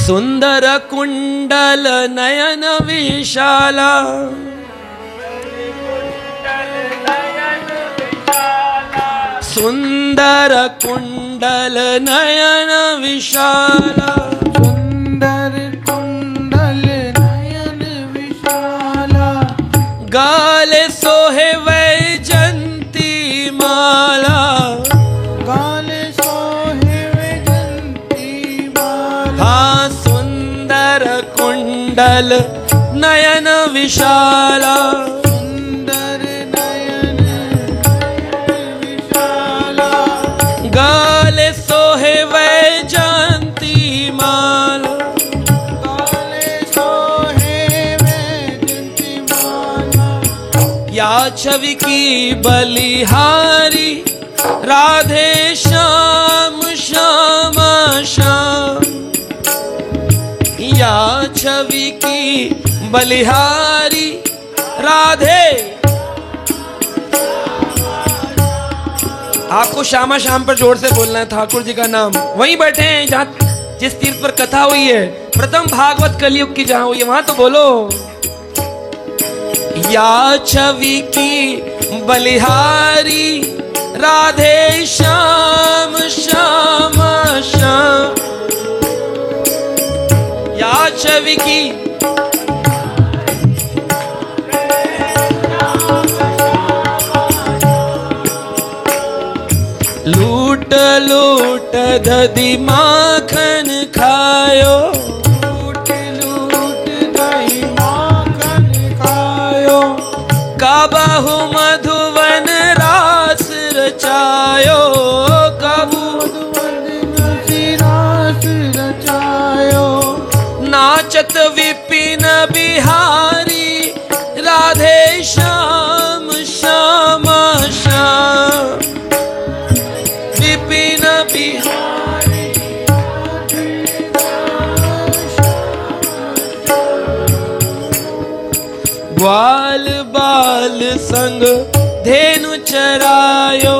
सुंदर कुंडल नयन विशाला, सुंदर कुंडल नयन विशाला, सुंदर कुंडल नयन विशाला, गाले सोहे वैजंती माला, गाले सोहे वैजंती माला। हाँ सुंदर कुंडल नयन विशाला, सुंदर नयन विशाला, गाले सोहे वैजंती माला, गाले सोहे वैजंती माला। या छवि की बलिहारी राधे श्याम श्याम श्याम, या छवि की बलिहारी राधे। आपको श्यामा श्याम पर जोर से बोलना है, ठाकुर जी का नाम। वहीं बैठे हैं जहाँ जिस तीर्थ पर कथा हुई है, प्रथम भागवत कलयुग की जहाँ हुई है, वहां तो बोलो। या छवि की बलिहारी राधे श्याम श्याम श्याम, या छवि की लूट लूट दधी माखन खायो, लूट लूट दही माखन खायो, काबाहु मधुवन रास रचायो, काबू रास रचायो, नाचत विपिन बिहारी राधे श्याम श्याम श्याम, विपिन बिहारी। ग्वाल बाल संग धेनु चरायो,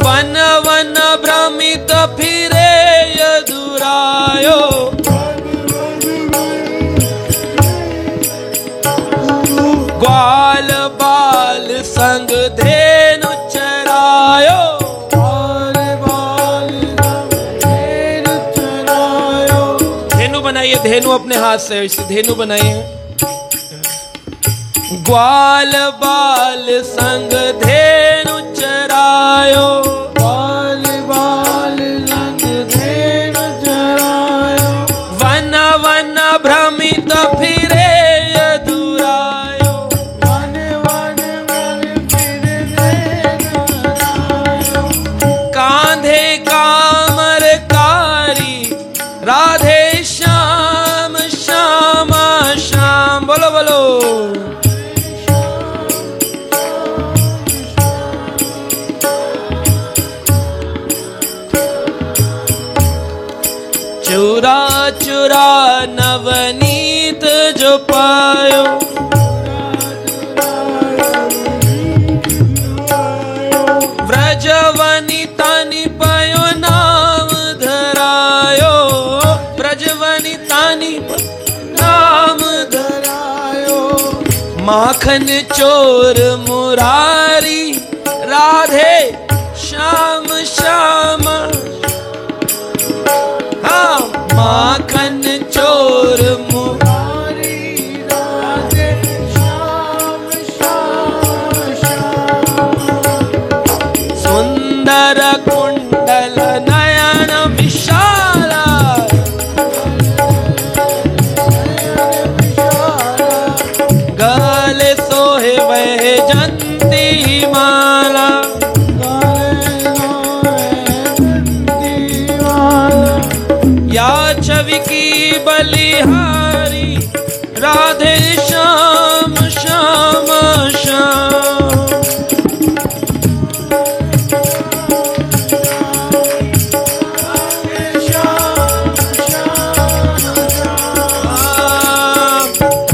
वन वन भ्रमित फिरे यदुरायो, ग्वाल बाल संग धेनु चरायो, धेनु बनाइए, धेनु अपने हाथ से इसे धेनु बनाइए। ग्वाल बाल संग धेनु चरायो, बाल बाल संग धेनु चरायो, वन वन भ्रमित फिरे यदुरायो, वन वन वन फिरे यदुरायो, कांधे कामर कारी राधे श्याम श्याम श्याम। बोलो बोलो। चुरा चुरा नवनीत जो पायो, व्रजवनिता निपयो नाम धरायो, व्रजवनिता नाम धरायो, माखन चोर मुरारी राधे श्याम श्याम, हाँ माखन चोर मुरारी राधे श्याम श्याम श्याम, सुंदर कुंडल नयन विशाला, गले सोहे वैजंती माला, या छवि की बलिहारी राधे श्याम श्याम श्याम,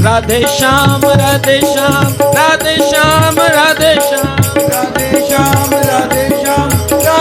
राधे श्याम राधे श्याम राधे श्याम राधे श्याम, राधे श्याम राधे श्याम